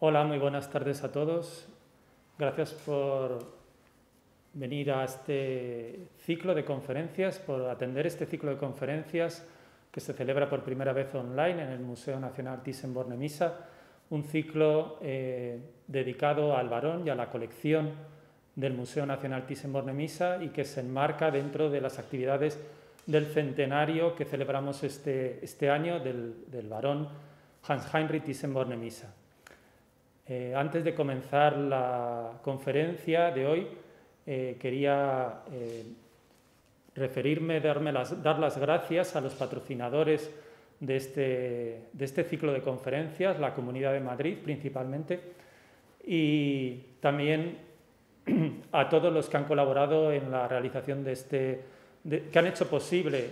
Hola, muy buenas tardes a todos. Gracias por venir a este ciclo de conferencias, por atender este ciclo de conferencias que se celebra por primera vez online en el Museo Nacional Thyssen-Bornemisza, un ciclo dedicado al Barón y a la colección del Museo Nacional Thyssen-Bornemisza y que se enmarca dentro de las actividades del centenario que celebramos este año del Barón Hans-Heinrich Thyssen-Bornemisza. Antes de comenzar la conferencia de hoy, quería referirme, dar las gracias a los patrocinadores de este ciclo de conferencias, la Comunidad de Madrid principalmente, y también a todos los que han colaborado en la realización que han hecho posible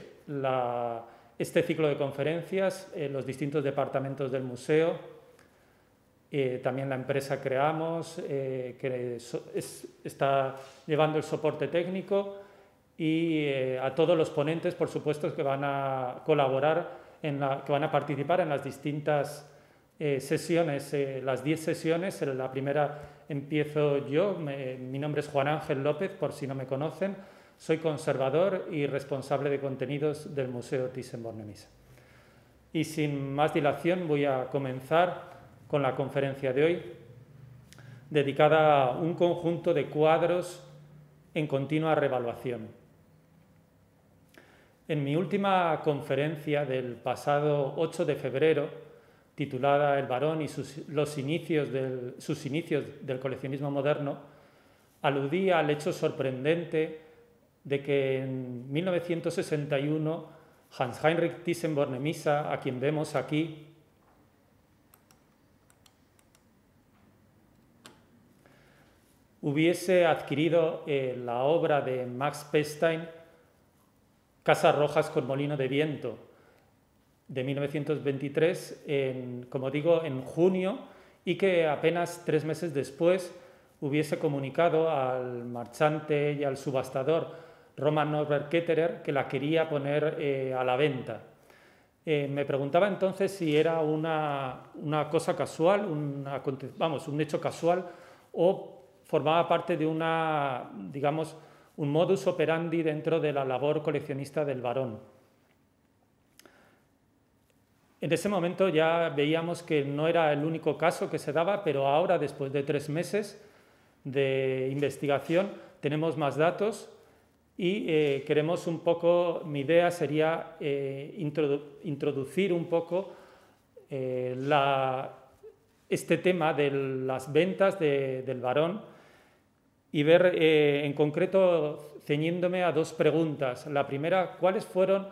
este ciclo de conferencias, los distintos departamentos del museo. También la empresa Creamos, que está llevando el soporte técnico, y a todos los ponentes, por supuesto, que van a colaborar, que van a participar en las distintas sesiones, las 10 sesiones. En la primera empiezo yo, mi nombre es Juan Ángel López, por si no me conocen, soy conservador y responsable de contenidos del Museo Thyssen-Bornemisza. Y sin más dilación voy a comenzar con la conferencia de hoy, dedicada a un conjunto de cuadros en continua revaluación. En mi última conferencia del pasado 8 de febrero, titulada El Barón y sus inicios del coleccionismo moderno, aludí al hecho sorprendente de que en 1961 Hans-Heinrich Thyssen-Bornemisza, a quien vemos aquí, hubiese adquirido la obra de Max Pechstein, Casas Rojas con Molino de Viento, de 1923, como digo, en junio, y que apenas 3 meses después hubiese comunicado al marchante y al subastador Roman Norbert Ketterer que la quería poner a la venta. Me preguntaba entonces si era una cosa casual, un hecho casual, o formaba parte de un modus operandi dentro de la labor coleccionista del Barón. En ese momento ya veíamos que no era el único caso que se daba, pero ahora, después de 3 meses de investigación, tenemos más datos y queremos un poco, mi idea sería introducir un poco este tema de las ventas del Barón, y ver en concreto, ceñiéndome a 2 preguntas. La primera, ¿cuáles fueron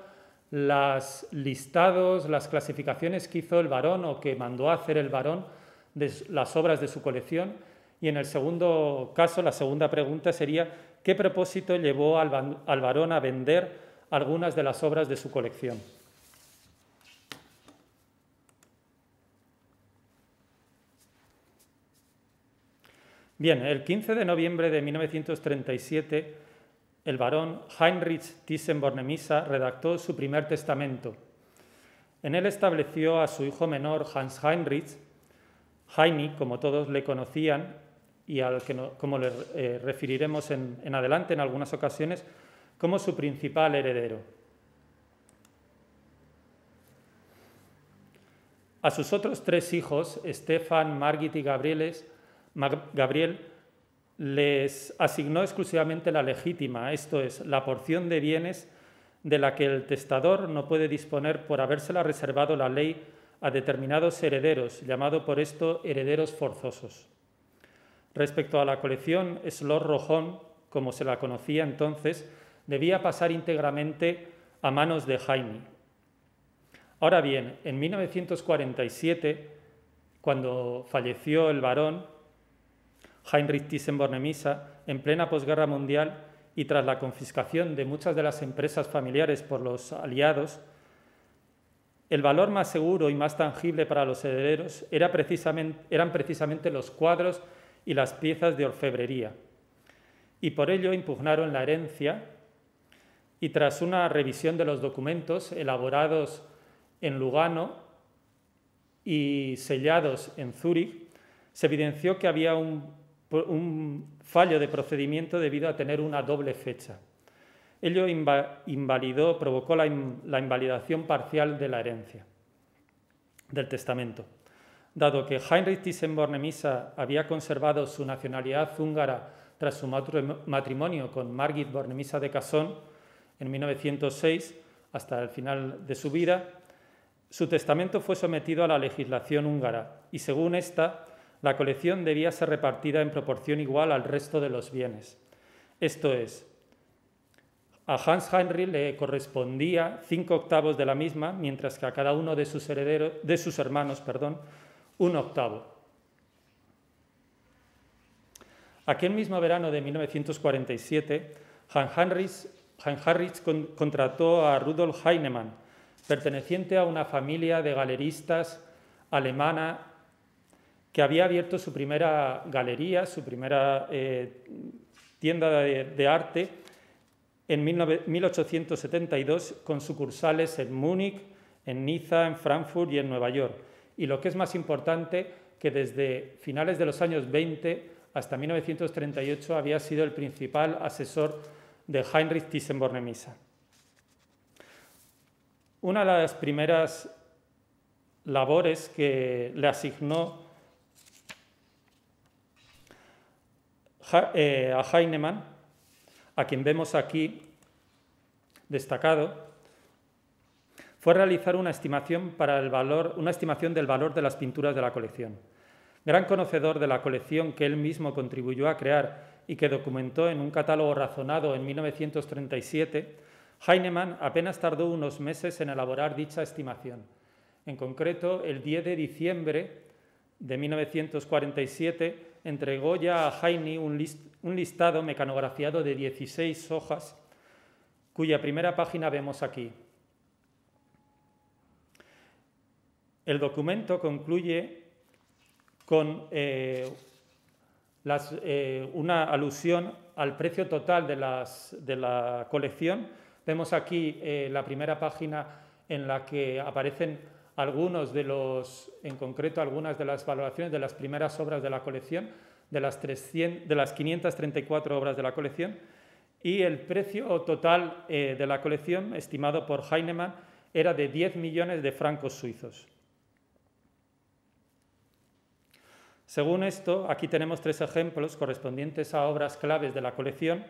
los listados, las clasificaciones que hizo el Barón o que mandó a hacer el Barón de las obras de su colección? Y en el segundo caso, la segunda pregunta sería, ¿qué propósito llevó al Barón a vender algunas de las obras de su colección? Bien, el 15 de noviembre de 1937, el barón Heinrich Thyssen-Bornemisza redactó su primer testamento. En él estableció a su hijo menor, Hans Heinrich, Heini, como todos le conocían, y al que como le referiremos en adelante en algunas ocasiones, como su principal heredero. A sus otros 3 hijos, Stefan, Margit y Gabriel, les asignó exclusivamente la legítima, esto es, la porción de bienes de la que el testador no puede disponer por habérsela reservado la ley a determinados herederos, llamado por esto herederos forzosos. Respecto a la colección Slor-Rojón, como se la conocía entonces, debía pasar íntegramente a manos de Heini. Ahora bien, en 1947, cuando falleció el barón Heinrich Thyssen-Bornemisza, en plena posguerra mundial y tras la confiscación de muchas de las empresas familiares por los aliados, el valor más seguro y más tangible para los herederos eran precisamente los cuadros y las piezas de orfebrería. Y por ello impugnaron la herencia, y tras una revisión de los documentos elaborados en Lugano y sellados en Zúrich, se evidenció que había un fallo de procedimiento debido a tener una doble fecha. Ello provocó la invalidación parcial de la herencia, del testamento. Dado que Heinrich Thyssen-Bornemisza había conservado su nacionalidad húngara tras su matrimonio con Margit Bornemisza de Casson en 1906, hasta el final de su vida, su testamento fue sometido a la legislación húngara y, según esta, la colección debía ser repartida en proporción igual al resto de los bienes. Esto es, a Hans Heinrich le correspondía 5/8 de la misma, mientras que a cada uno de sus hermanos, 1/8. Aquel mismo verano de 1947, Heinrich contrató a Rudolf Heinemann, perteneciente a una familia de galeristas alemana que había abierto su primera galería, su primera tienda de arte en 1872, con sucursales en Múnich, en Niza, en Frankfurt y en Nueva York. Y lo que es más importante, que desde finales de los años 20 hasta 1938 había sido el principal asesor de Heinrich Thyssen-Bornemisza. Una de las primeras labores que le asignó a Heinemann, a quien vemos aquí destacado, fue realizar una estimación del valor de las pinturas de la colección. Gran conocedor de la colección que él mismo contribuyó a crear y que documentó en un catálogo razonado en 1937, Heinemann apenas tardó unos meses en elaborar dicha estimación. En concreto, el 10 de diciembre de 1947 entregó ya a Heini un listado mecanografiado de 16 hojas, cuya primera página vemos aquí. El documento concluye con una alusión al precio total de la colección. Vemos aquí la primera página en la que aparecen algunas de las valoraciones de las primeras obras de la colección, de las 534 obras de la colección, y el precio total de la colección, estimado por Heinemann, era de 10 millones de francos suizos. Según esto, aquí tenemos 3 ejemplos correspondientes a obras claves de la colección.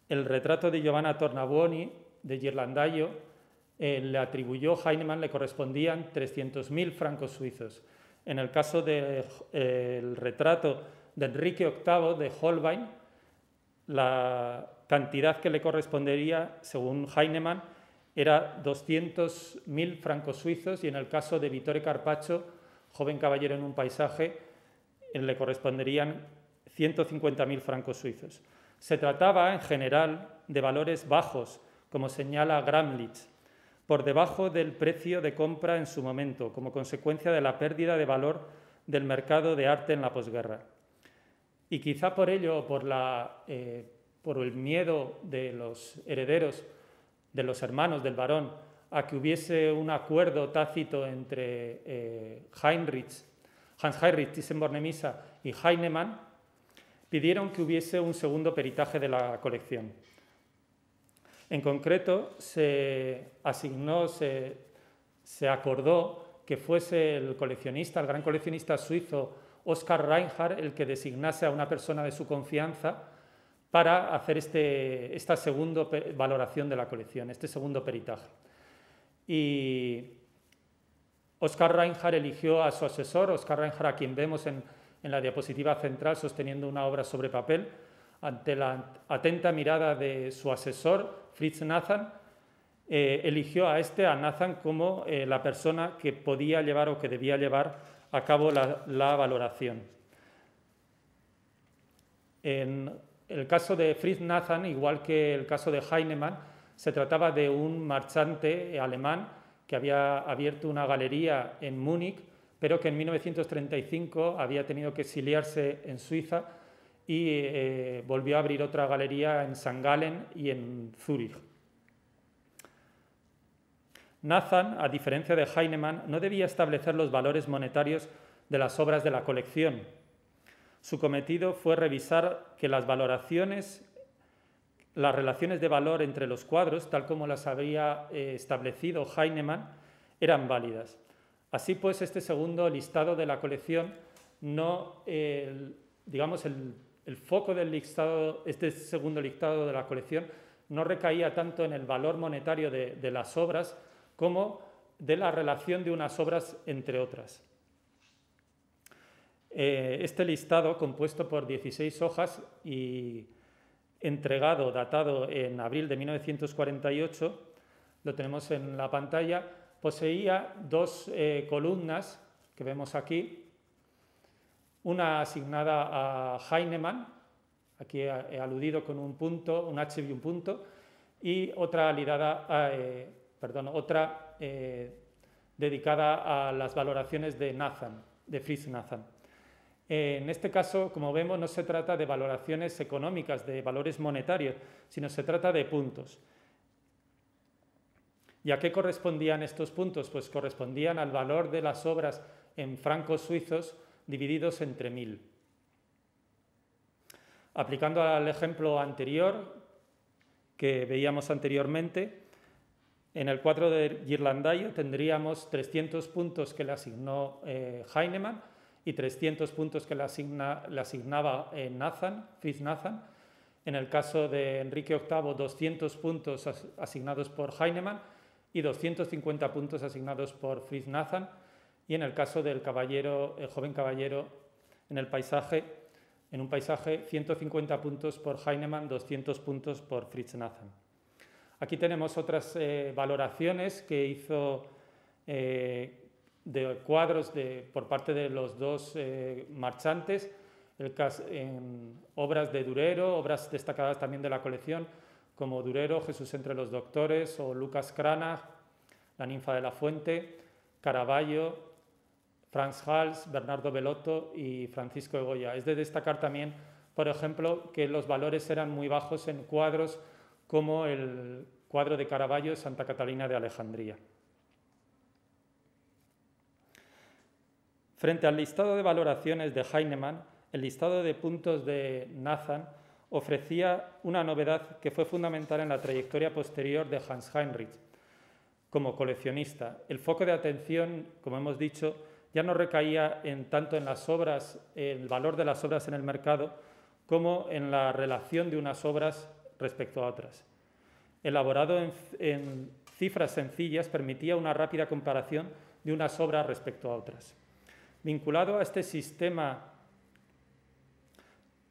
El retrato de Giovanna Tornabuoni de Ghirlandaio le atribuyó Heinemann, le correspondían 300.000 francos suizos. En el caso del retrato de Enrique VIII de Holbein, la cantidad que le correspondería, según Heinemann, era 200.000 francos suizos, y en el caso de Vittore Carpaccio, joven caballero en un paisaje, le corresponderían 150.000 francos suizos. Se trataba, en general, de valores bajos, como señala Gramlich, por debajo del precio de compra en su momento, como consecuencia de la pérdida de valor del mercado de arte en la posguerra. Y quizá por ello, por el miedo de los herederos, de los hermanos del barón, a que hubiese un acuerdo tácito entre Hans-Heinrich Thyssen-Bornemisza y Heinemann, pidieron que hubiese un segundo peritaje de la colección. En concreto, se acordó que fuese el gran coleccionista suizo Oskar Reinhardt el que designase a una persona de su confianza para hacer esta segunda valoración de la colección, este segundo peritaje. Y Oskar Reinhardt eligió a su asesor, Oskar Reinhardt, a quien vemos en la diapositiva central sosteniendo una obra sobre papel. Ante la atenta mirada de su asesor, Fritz Nathan, eligió a Nathan como la persona que podía llevar o que debía llevar a cabo la valoración. En el caso de Fritz Nathan, igual que el caso de Heinemann, se trataba de un marchante alemán que había abierto una galería en Múnich, pero que en 1935 había tenido que exiliarse en Suiza y volvió a abrir otra galería en St. Gallen y en Zúrich. Nathan, a diferencia de Heinemann, no debía establecer los valores monetarios de las obras de la colección, Su cometido fue revisar que las relaciones de valor entre los cuadros, tal como las había establecido Heinemann, eran válidas. Así pues, este segundo listado de la colección, digamos, el foco del listado, este segundo listado de la colección, no recaía tanto en el valor monetario de las obras como de la relación de unas obras entre otras. Este listado, compuesto por 16 hojas y datado en abril de 1948, lo tenemos en la pantalla, poseía dos columnas que vemos aquí, una asignada a Heinemann, aquí he aludido con un punto, un H y un punto, y otra dedicada a las valoraciones de Fritz Nathan. En este caso, como vemos, no se trata de valoraciones económicas, de valores monetarios, sino se trata de puntos. ¿Y a qué correspondían estos puntos? Pues correspondían al valor de las obras en francos suizos divididos entre 1000. Aplicando al ejemplo anterior que veíamos anteriormente, en el cuadro de Ghirlandaio tendríamos 300 puntos que le asignó Heinemann y 300 puntos que le asignaba Fritz Nathan. En el caso de Enrique VIII, 200 puntos asignados por Heinemann y 250 puntos asignados por Fritz Nathan. Y en el caso del joven caballero, en un paisaje, 150 puntos por Heinemann, 200 puntos por Fritz Nathan. Aquí tenemos otras valoraciones que hizo de cuadros por parte de los dos marchantes, en obras de Durero, obras destacadas también de la colección, como Durero, Jesús entre los doctores, o Lucas Cranach, La ninfa de la fuente, Caravaggio, Franz Hals, Bernardo Bellotto y Francisco de Goya. Es de destacar también, por ejemplo, que los valores eran muy bajos en cuadros como el cuadro de Caravaggio de Santa Catalina de Alejandría. Frente al listado de valoraciones de Heinemann, el listado de puntos de Nathan ofrecía una novedad que fue fundamental en la trayectoria posterior de Hans Heinrich como coleccionista. El foco de atención, como hemos dicho, ya no recaía tanto en las obras, el valor de las obras en el mercado, como en la relación de unas obras respecto a otras. Elaborado en cifras sencillas, permitía una rápida comparación de unas obras respecto a otras. Vinculado a este sistema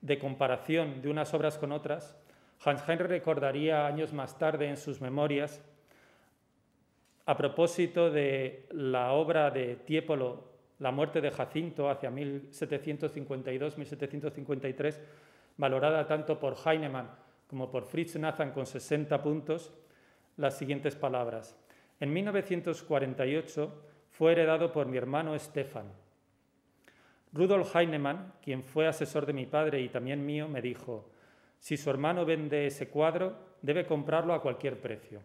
de comparación de unas obras con otras, Hans Heinrich recordaría años más tarde en sus memorias, a propósito de la obra de Tiepolo, La muerte de Jacinto, hacia 1752-1753, valorada tanto por Heinemann como por Fritz Nathan con 60 puntos, las siguientes palabras. En 1948 fue heredado por mi hermano Stefan. Rudolf Heinemann, quien fue asesor de mi padre y también mío, me dijo, si su hermano vende ese cuadro, debe comprarlo a cualquier precio.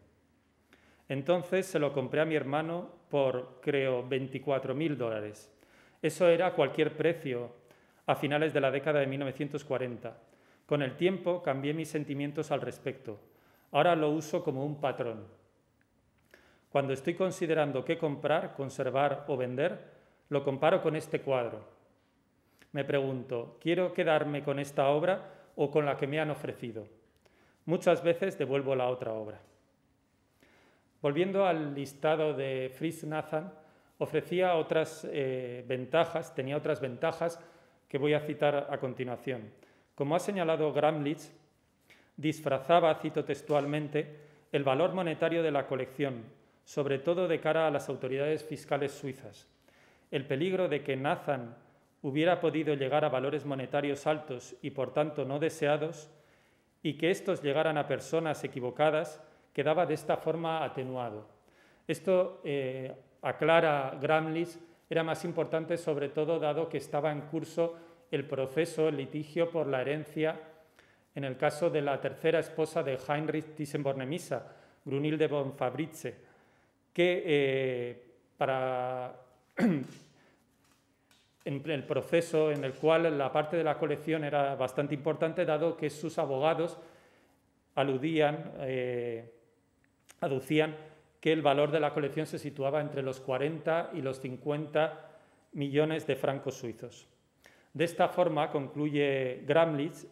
Entonces se lo compré a mi hermano por, creo, $24.000. Eso era cualquier precio a finales de la década de 1940. Con el tiempo cambié mis sentimientos al respecto. Ahora lo uso como un patrón. Cuando estoy considerando qué comprar, conservar o vender, lo comparo con este cuadro. Me pregunto, ¿quiero quedarme con esta obra o con la que me han ofrecido? Muchas veces devuelvo la otra obra. Volviendo al listado de Fritz Nathan, ofrecía tenía otras ventajas que voy a citar a continuación. Como ha señalado Gramlich, disfrazaba, cito textualmente, el valor monetario de la colección, sobre todo de cara a las autoridades fiscales suizas. El peligro de que Nathan hubiera podido llegar a valores monetarios altos y por tanto no deseados, y que estos llegaran a personas equivocadas, quedaba de esta forma atenuado. Esto, aclara Gramlich, era más importante sobre todo dado que estaba en curso el proceso, el litigio por la herencia en el caso de la tercera esposa de Heinrich Thyssen-Bornemisza, Brunhilde von Fabritze, que en el proceso en el cual la parte de la colección era bastante importante, dado que sus abogados aducían que el valor de la colección se situaba entre los 40 y los 50 millones de francos suizos. De esta forma, concluye Gramlich,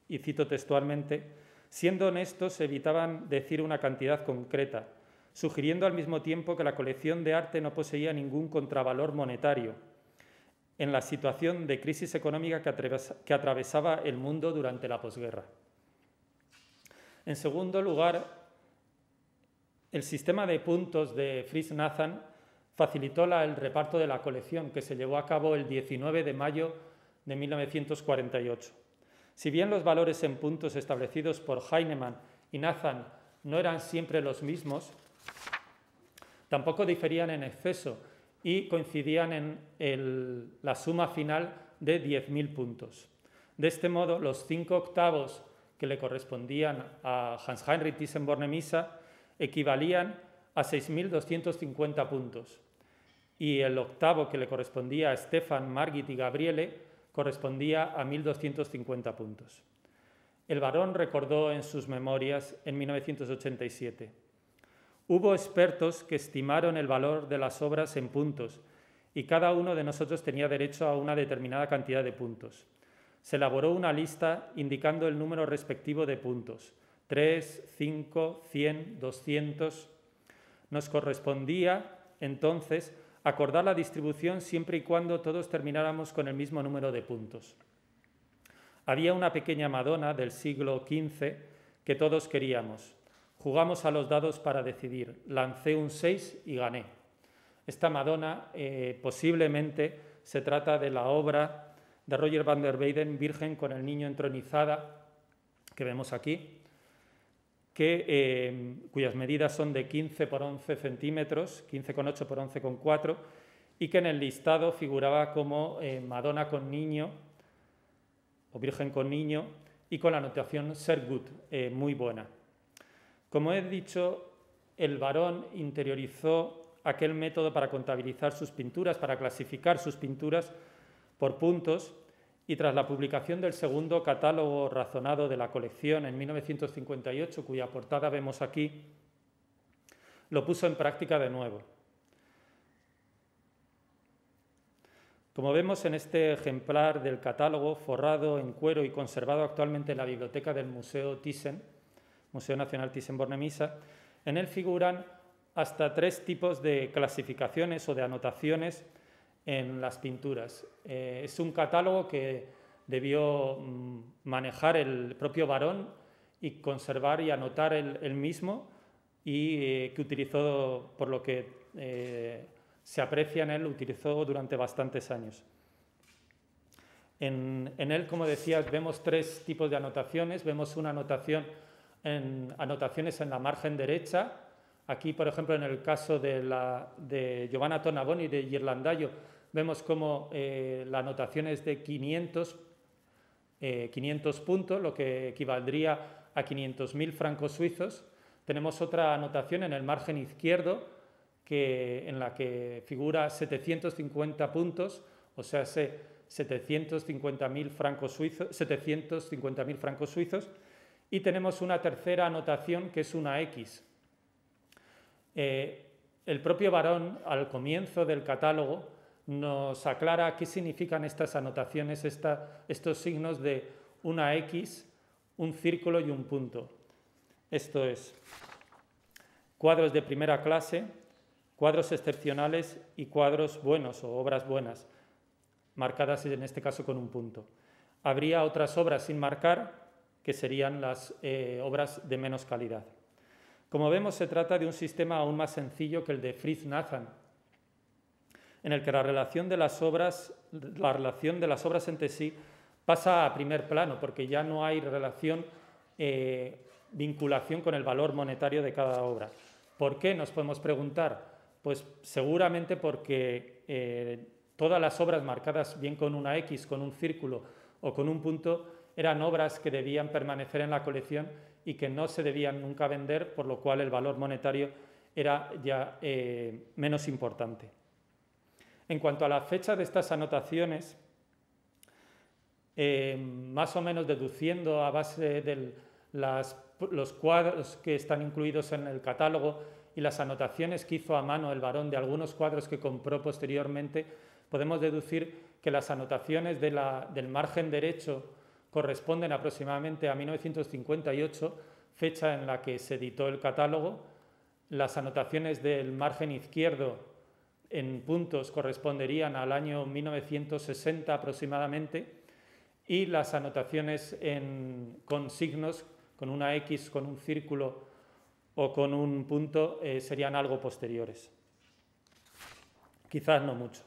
y cito textualmente, siendo honestos, evitaban decir una cantidad concreta, sugiriendo al mismo tiempo que la colección de arte no poseía ningún contravalor monetario en la situación de crisis económica que atravesaba el mundo durante la posguerra. En segundo lugar, el sistema de puntos de Fritz Nathan facilitó el reparto de la colección, que se llevó a cabo el 19 de mayo de 1948. Si bien los valores en puntos establecidos por Heinemann y Nathan no eran siempre los mismos, tampoco diferían en exceso y coincidían en la suma final de 10.000 puntos. De este modo, los 5 octavos que le correspondían a Hans-Heinrich Thyssen-Bornemisza equivalían a 6.250 puntos, y el octavo que le correspondía a Stefan, Margit y Gabriele correspondía a 1.250 puntos. El barón recordó en sus memorias en 1987: hubo expertos que estimaron el valor de las obras en puntos y cada uno de nosotros tenía derecho a una determinada cantidad de puntos. Se elaboró una lista indicando el número respectivo de puntos: 3, 5, 100, 200. Nos correspondía entonces acordar la distribución siempre y cuando todos termináramos con el mismo número de puntos. Había una pequeña Madonna del siglo XV que todos queríamos. Jugamos a los dados para decidir. Lancé un 6 y gané. Esta Madonna posiblemente se trata de la obra de Roger van der Weyden, Virgen con el Niño entronizada, que vemos aquí, cuyas medidas son de 15 por 11 centímetros, 15,8 por 11,4, y que en el listado figuraba como Madonna con niño o Virgen con niño y con la notación sehr gut, muy buena. Como he dicho, el barón interiorizó aquel método para contabilizar sus pinturas, para clasificar sus pinturas por puntos, y tras la publicación del segundo catálogo razonado de la colección en 1958, cuya portada vemos aquí, lo puso en práctica de nuevo. Como vemos en este ejemplar del catálogo, forrado en cuero y conservado actualmente en la biblioteca del Museo Thyssen, Museo Nacional Thyssen-Bornemisza, en él figuran hasta 3 tipos de clasificaciones o de anotaciones en las pinturas. Es un catálogo que debió manejar el propio barón y conservar y anotar él mismo, y que utilizó, por lo que se aprecia en él, lo utilizó durante bastantes años. En él, como decía, vemos 3 tipos de anotaciones. Vemos una anotaciones en la margen derecha. Aquí, por ejemplo, en el caso de Giovanna Tornabuoni y de Ghirlandaio, vemos cómo la anotación es de 500 puntos, lo que equivaldría a 500.000 francos suizos. Tenemos otra anotación en el margen izquierdo en la que figura 750 puntos, o sea, 750.000 francos suizos. Y tenemos una tercera anotación que es una X. El propio barón, al comienzo del catálogo, nos aclara qué significan estas anotaciones, estos signos de una X, un círculo y un punto. Esto es: cuadros de primera clase, cuadros excepcionales y cuadros buenos o obras buenas, marcadas en este caso con un punto. Habría otras obras sin marcar, que serían las obras de menos calidad. Como vemos, se trata de un sistema aún más sencillo que el de Fritz Nathan, en el que la relación de las obras entre sí pasa a primer plano, porque ya no hay vinculación con el valor monetario de cada obra. ¿Por qué? Nos podemos preguntar. Pues seguramente porque todas las obras marcadas bien con una X, con un círculo o con un punto eran obras que debían permanecer en la colección y que no se debían nunca vender, por lo cual el valor monetario era ya menos importante. En cuanto a la fecha de estas anotaciones, más o menos deduciendo a base de los cuadros que están incluidos en el catálogo y las anotaciones que hizo a mano el varón de algunos cuadros que compró posteriormente, podemos deducir que las anotaciones del margen derecho corresponden aproximadamente a 1958, fecha en la que se editó el catálogo. Las anotaciones del margen izquierdo en puntos corresponderían al año 1960 aproximadamente, y las anotaciones con signos, con una X, con un círculo o con un punto, serían algo posteriores. Quizás no mucho.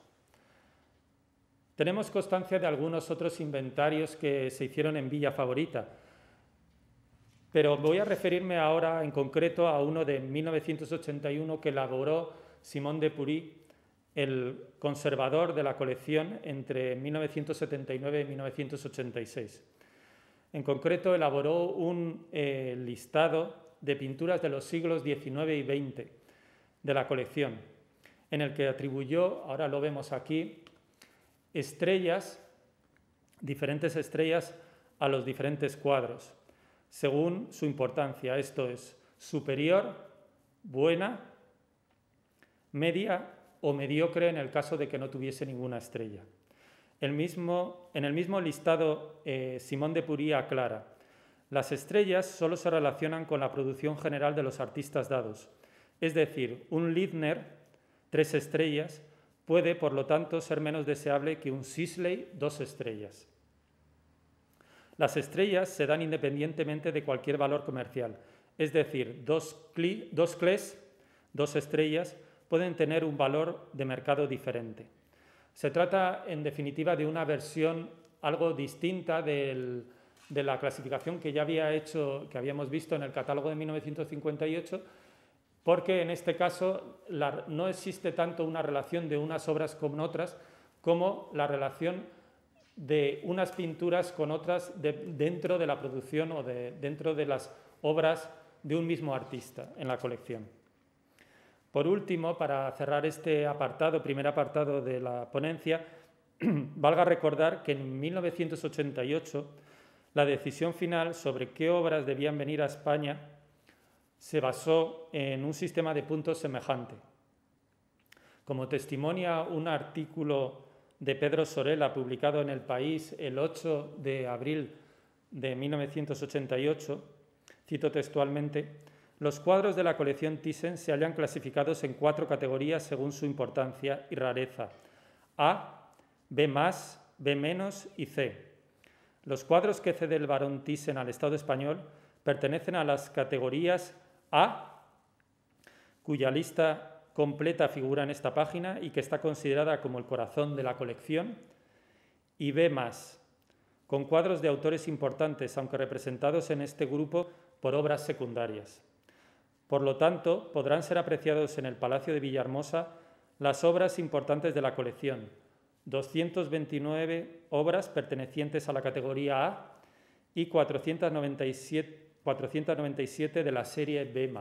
Tenemos constancia de algunos otros inventarios que se hicieron en Villa Favorita, pero voy a referirme ahora en concreto a uno de 1981 que elaboró Simón de Purí, el conservador de la colección, entre 1979 y 1986. En concreto, elaboró un listado de pinturas de los siglos XIX y XX de la colección, en el que atribuyó, ahora lo vemos aquí, diferentes estrellas a los diferentes cuadros, según su importancia. Esto es superior, buena, media o mediocre en el caso de que no tuviese ninguna estrella. En el mismo listado, Simón de Purí aclara: las estrellas solo se relacionan con la producción general de los artistas dados. Es decir, un Lindner, 3 estrellas, puede, por lo tanto, ser menos deseable que un Sisley, 2 estrellas. Las estrellas se dan independientemente de cualquier valor comercial. Es decir, dos Cles, 2 estrellas, pueden tener un valor de mercado diferente. Se trata, en definitiva, de una versión algo distinta de la clasificación que ya habíamos visto en el catálogo de 1958, porque en este caso no existe tanto una relación de unas obras con otras como la relación de unas pinturas con otras dentro de la producción o dentro de las obras de un mismo artista en la colección. Por último, para cerrar este primer apartado de la ponencia, valga recordar que en 1988 la decisión final sobre qué obras debían venir a España se basó en un sistema de puntos semejante. Como testimonia un artículo de Pedro Sorela publicado en El País el 8 de abril de 1988, cito textualmente: los cuadros de la colección Thyssen se hallan clasificados en 4 categorías según su importancia y rareza: A, B+, B- y C. Los cuadros que cede el barón Thyssen al Estado español pertenecen a las categorías A, cuya lista completa figura en esta página y que está considerada como el corazón de la colección, y B+, con cuadros de autores importantes, aunque representados en este grupo por obras secundarias. Por lo tanto, podrán ser apreciados en el Palacio de Villahermosa las obras importantes de la colección, 229 obras pertenecientes a la categoría A y 497 de la serie B+.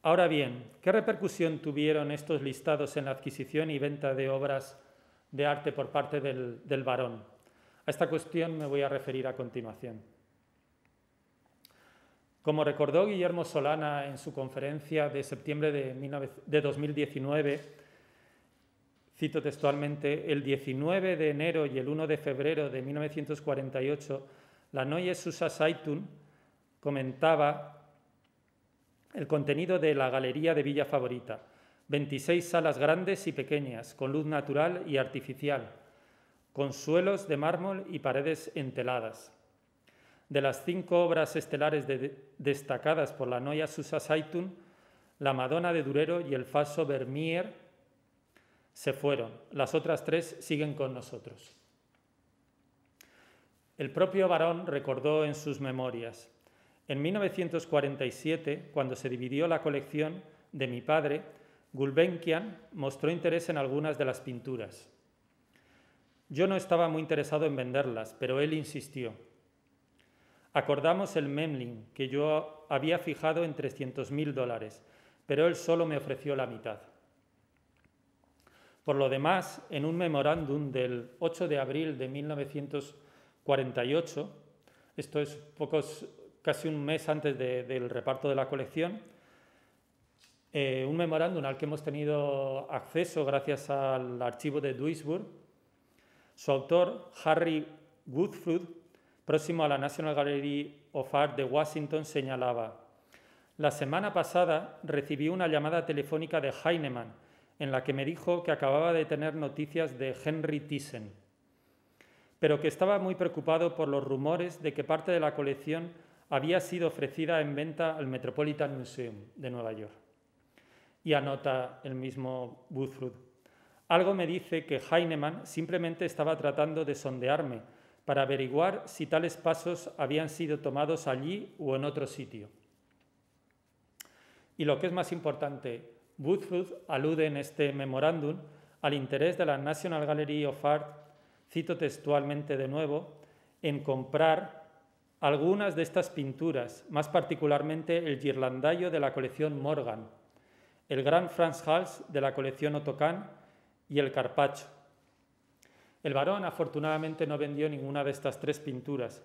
Ahora bien, ¿qué repercusión tuvieron estos listados en la adquisición y venta de obras de arte por parte del barón? A esta cuestión me voy a referir a continuación. Como recordó Guillermo Solana en su conferencia de septiembre de 2019, cito textualmente: el 19 de enero y el 1 de febrero de 1948, la Neue Süße Zeitung comentaba el contenido de la Galería de Villa Favorita: 26 salas grandes y pequeñas, con luz natural y artificial, con suelos de mármol y paredes enteladas. De las 5 obras estelares destacadas por la Neue Süße Zeitung, la Madonna de Durero y el falso Vermeer se fueron. Las otras 3 siguen con nosotros. El propio barón recordó en sus memorias: en 1947, cuando se dividió la colección de mi padre, Gulbenkian mostró interés en algunas de las pinturas. Yo no estaba muy interesado en venderlas, pero él insistió. Acordamos el Memling, que yo había fijado en $300.000, pero él solo me ofreció la mitad. Por lo demás, en un memorándum del 8 de abril de 1948, esto es casi un mes antes del reparto de la colección, un memorándum al que hemos tenido acceso gracias al archivo de Duisburg, su autor, Harry Woodford, próximo a la National Gallery of Art de Washington, señalaba: la semana pasada recibí una llamada telefónica de Heinemann en la que me dijo que acababa de tener noticias de Henry Thyssen, pero que estaba muy preocupado por los rumores de que parte de la colección había sido ofrecida en venta al Metropolitan Museum de Nueva York. Y anota el mismo Woodford: algo me dice que Heinemann simplemente estaba tratando de sondearme para averiguar si tales pasos habían sido tomados allí o en otro sitio. Y lo que es más importante, Woodford alude en este memorándum al interés de la National Gallery of Art, cito textualmente de nuevo, en comprar algunas de estas pinturas, más particularmente el Ghirlandaio de la colección Morgan, el Gran Franz Hals de la colección Otto Kahn y el Carpaccio. El barón afortunadamente no vendió ninguna de estas tres pinturas,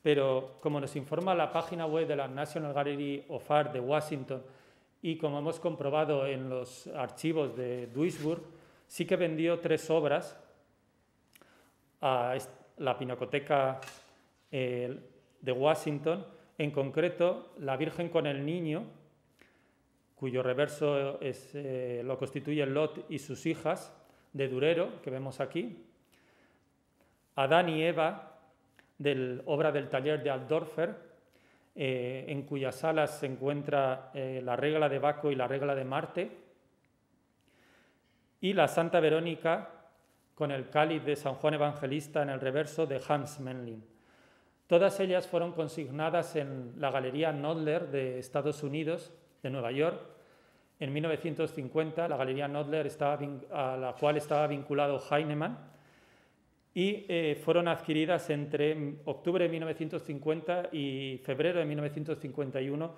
pero como nos informa la página web de la National Gallery of Art de Washington y como hemos comprobado en los archivos de Duisburg, sí que vendió 3 obras a la Pinacoteca de Washington, en concreto La Virgen con el Niño, cuyo reverso lo constituye Lot y sus hijas, de Durero, que vemos aquí, Adán y Eva, obra del taller de Altdorfer, en cuyas salas se encuentra la regla de Baco y la regla de Marte, y la Santa Verónica con el cáliz de San Juan Evangelista en el reverso de Hans Memling. Todas ellas fueron consignadas en la Galería Knoedler de Estados Unidos, de Nueva York, en 1950. La Galería Knoedler a la cual estaba vinculado Heinemann, y fueron adquiridas entre octubre de 1950 y febrero de 1951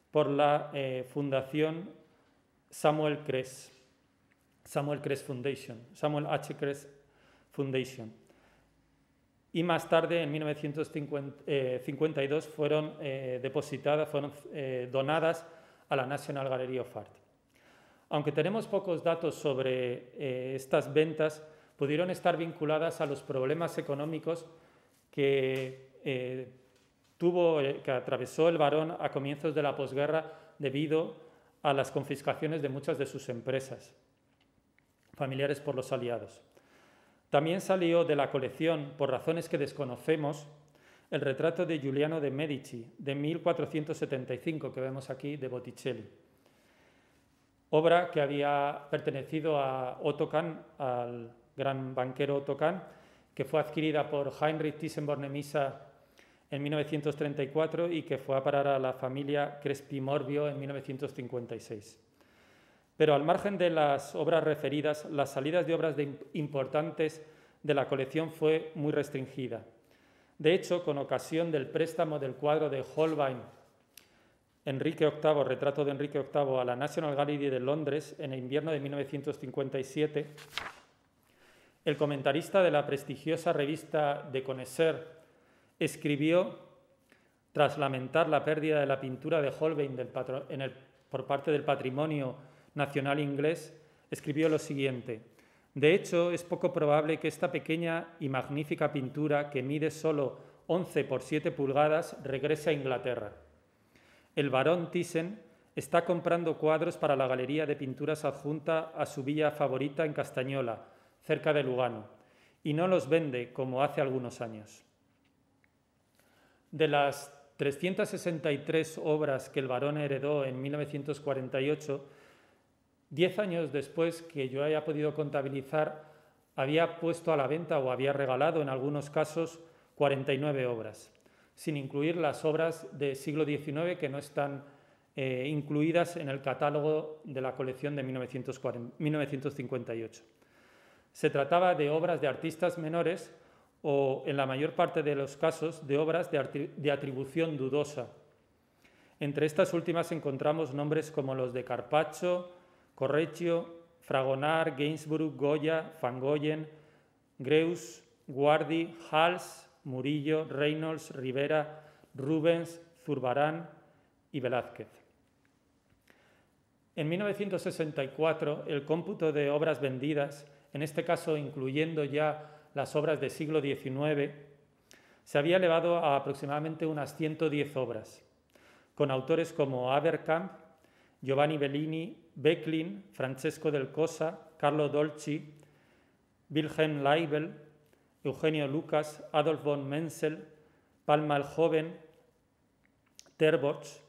por la Fundación Samuel H. Kress Foundation. Y más tarde, en 1952, fueron donadas a la National Gallery of Art. Aunque tenemos pocos datos sobre estas ventas, pudieron estar vinculadas a los problemas económicos que atravesó el barón a comienzos de la posguerra debido a las confiscaciones de muchas de sus empresas familiares por los aliados. También salió de la colección, por razones que desconocemos, el retrato de Giuliano de Medici, de 1475, que vemos aquí, de Botticelli. Obra que había pertenecido a Otto Kahn, al gran banquero Otto Kahn, que fue adquirida por Heinrich Thyssen-Bornemisza en 1934 y que fue a parar a la familia Crespi-Morbio en 1956. Pero al margen de las obras referidas, las salidas de obras importantes de la colección fue muy restringida. De hecho, con ocasión del préstamo del cuadro de Holbein, Enrique VIII, retrato de Enrique VIII, a la National Gallery de Londres en el invierno de 1957, el comentarista de la prestigiosa revista de Connoisseur escribió, tras lamentar la pérdida de la pintura de Holbein por parte del patrimonio nacional inglés, escribió lo siguiente: de hecho, es poco probable que esta pequeña y magnífica pintura, que mide solo 11 por 7 pulgadas, regrese a Inglaterra. El barón Thyssen está comprando cuadros para la galería de pinturas adjunta a su villa favorita en Castañola, cerca de Lugano, y no los vende como hace algunos años. De las 363 obras que el barón heredó en 1948, 10 años después que yo haya podido contabilizar, había puesto a la venta o había regalado en algunos casos 49 obras, sin incluir las obras del siglo XIX que no están incluidas en el catálogo de la colección de 1958. Se trataba de obras de artistas menores o, en la mayor parte de los casos, de obras de atribución dudosa. Entre estas últimas encontramos nombres como los de Carpaccio, Correggio, Fragonard, Gainsborough, Goya, Van Goyen, Greus, Guardi, Hals, Murillo, Reynolds, Rivera, Rubens, Zurbarán y Velázquez. En 1964, el cómputo de obras vendidas, en este caso incluyendo ya las obras del siglo XIX, se había elevado a aproximadamente unas 110 obras, con autores como Abercamp, Giovanni Bellini, Böcklin, Francesco del Cosa, Carlo Dolci, Wilhelm Leibel, Eugenio Lucas, Adolf von Menzel, Palma el Joven, Terborch,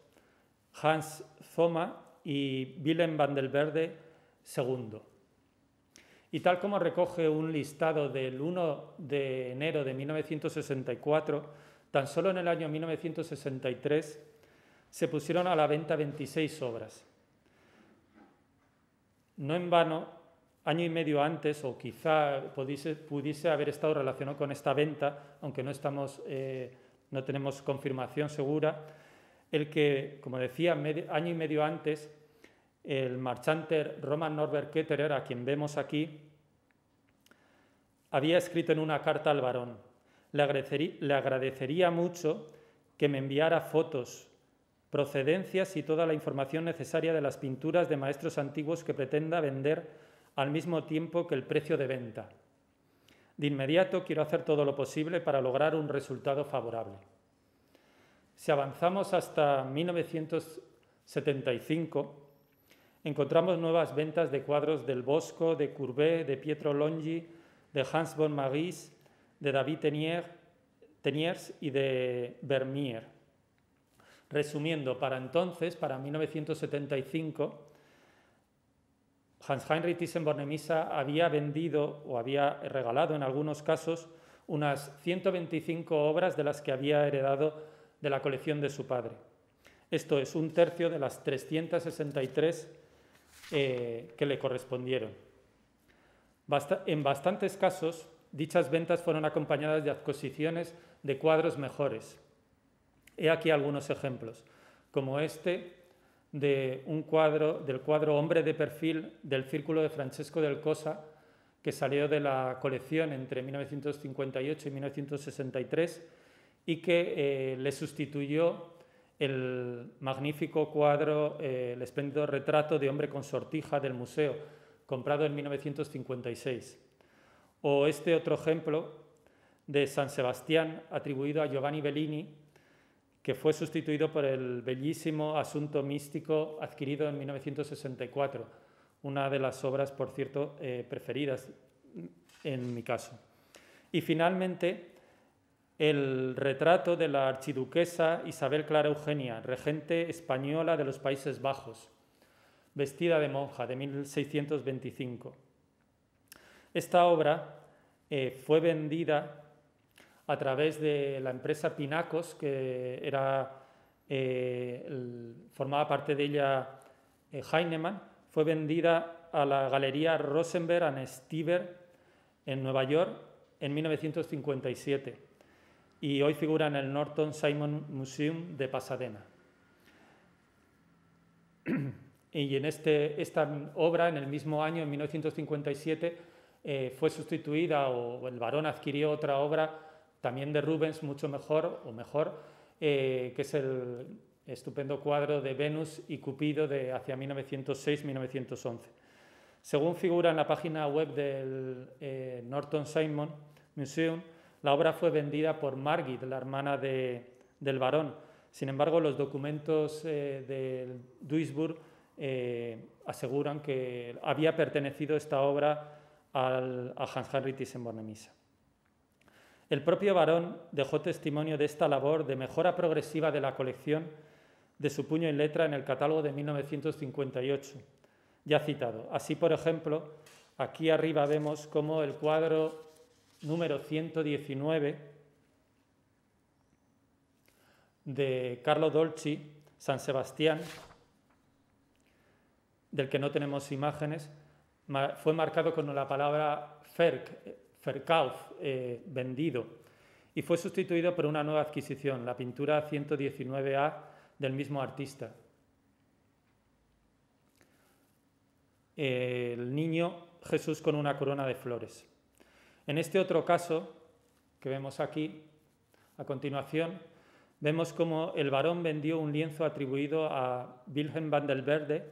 Hans Thoma y Willem van der Velde II. Y tal como recoge un listado del 1 de enero de 1964, tan solo en el año 1963 se pusieron a la venta 26 obras. No en vano, año y medio antes, o quizá pudiese haber estado relacionado con esta venta, aunque no tenemos confirmación segura, el que, como decía, año y medio antes, el marchanter Roman Norbert Ketterer, a quien vemos aquí, había escrito en una carta al barón: le agradecería mucho que me enviara fotos, procedencias y toda la información necesaria de las pinturas de maestros antiguos que pretenda vender al mismo tiempo que el precio de venta. De inmediato quiero hacer todo lo posible para lograr un resultado favorable. Si avanzamos hasta 1975, encontramos nuevas ventas de cuadros del Bosco, de Courbet, de Pietro Longhi, de Hans von Magis, de David Teniers y de Vermeer. Resumiendo, para entonces, para 1975, Hans-Heinrich Thyssen-Bornemisza había vendido o había regalado en algunos casos unas 125 obras de las que había heredado de la colección de su padre. Esto es un tercio de las 363 que le correspondieron. En bastantes casos, dichas ventas fueron acompañadas de adquisiciones de cuadros mejores. He aquí algunos ejemplos, como este del cuadro Hombre de perfil del Círculo de Francesco del Cosa, que salió de la colección entre 1958 y 1963 y que le sustituyó el magnífico cuadro, el espléndido retrato de hombre con sortija del museo, comprado en 1956. O este otro ejemplo de San Sebastián, atribuido a Giovanni Bellini, que fue sustituido por el bellísimo Asunto místico, adquirido en 1964, una de las obras, por cierto, preferidas en mi caso. Y finalmente, el retrato de la archiduquesa Isabel Clara Eugenia, regente española de los Países Bajos, vestida de monja, de 1625. Esta obra fue vendida a través de la empresa Pinacos, que formaba parte de ella Heinemann. Fue vendida a la Galería Rosenberg and Stieber en Nueva York en 1957 y hoy figura en el Norton Simon Museum de Pasadena. Y en esta obra, en el mismo año, en 1957, fue sustituida, o el barón adquirió otra obra también de Rubens, mucho mejor, que es el estupendo cuadro de Venus y Cupido de hacia 1906-1911. Según figura en la página web del Norton Simon Museum, la obra fue vendida por Margit, la hermana del barón. Sin embargo, los documentos de Duisburg aseguran que había pertenecido esta obra a Hans-Heinrich Thyssen-Bornemisza. El propio barón dejó testimonio de esta labor de mejora progresiva de la colección de su puño y letra en el catálogo de 1958, ya citado. Así, por ejemplo, aquí arriba vemos cómo el cuadro número 119 de Carlo Dolci, San Sebastián, del que no tenemos imágenes, fue marcado con la palabra Ferk Verkauf, vendido, y fue sustituido por una nueva adquisición, la pintura 119A del mismo artista. El niño Jesús con una corona de flores. En este otro caso, que vemos aquí, a continuación, vemos cómo el varón vendió un lienzo atribuido a Wilhelm van der Velde,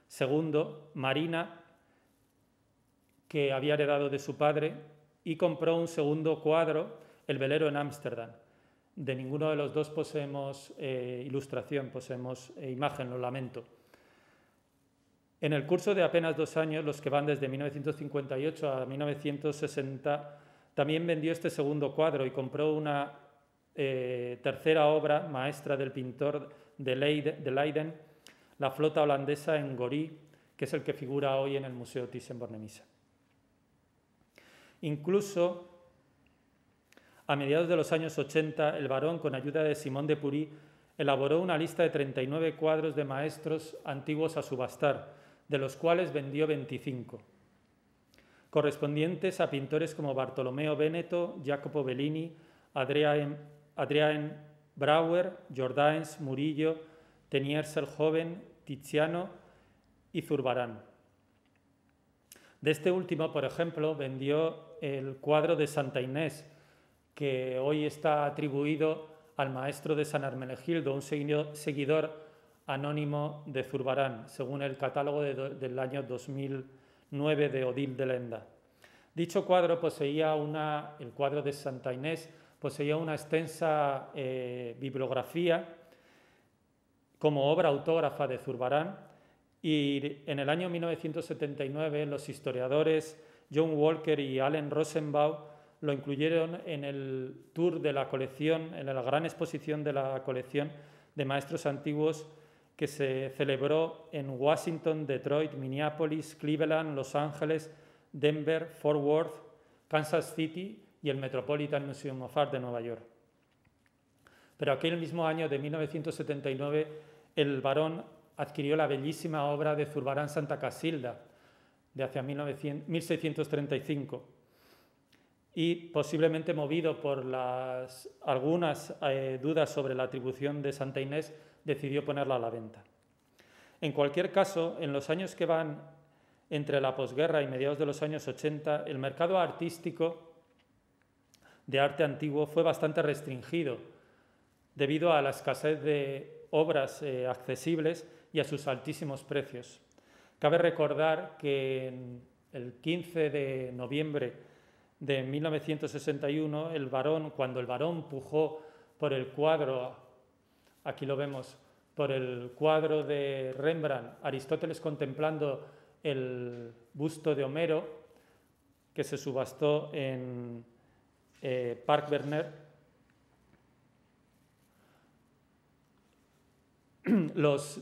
segundo, Marina, que había heredado de su padre, y compró un segundo cuadro, El velero en Ámsterdam. De ninguno de los dos poseemos ilustración, poseemos imagen, lo lamento. En el curso de apenas 2 años, los que van desde 1958 a 1960, también vendió este segundo cuadro y compró una tercera obra maestra del pintor de Leiden, La flota holandesa en Gorí, que es el que figura hoy en el Museo Thyssen-Bornemisza. Incluso a mediados de los años 80, el barón, con ayuda de Simón de Purí, elaboró una lista de 39 cuadros de maestros antiguos a subastar, de los cuales vendió 25, correspondientes a pintores como Bartolomeo Veneto, Jacopo Bellini, Adrien Brouwer, Jordaens, Murillo, Teniers el Joven, Tiziano y Zurbarán. De este último, por ejemplo, vendió el cuadro de Santa Inés, que hoy está atribuido al maestro de San Hermenegildo, un seguidor anónimo de Zurbarán, según el catálogo del año 2009 de Odile de Lenda. Dicho cuadro el cuadro de Santa Inés, poseía una extensa bibliografía como obra autógrafa de Zurbarán, y en el año 1979 los historiadores John Walker y Allen Rosenbaum lo incluyeron en el tour de la colección, en la gran exposición de la colección de maestros antiguos que se celebró en Washington, Detroit, Minneapolis, Cleveland, Los Ángeles, Denver, Fort Worth, Kansas City y el Metropolitan Museum of Art de Nueva York. Pero aquel mismo año de 1979, el barón adquirió la bellísima obra de Zurbarán Santa Casilda, de hacia 1635, y posiblemente movido por algunas dudas sobre la atribución de Santa Inés, decidió ponerla a la venta. En cualquier caso, en los años que van entre la posguerra y mediados de los años 80, el mercado artístico de arte antiguo fue bastante restringido debido a la escasez de obras accesibles y a sus altísimos precios. Cabe recordar que el 15 de noviembre de 1961, cuando el barón pujó por el cuadro, aquí lo vemos, por el cuadro de Rembrandt, Aristóteles contemplando el busto de Homero, que se subastó en Park Werner,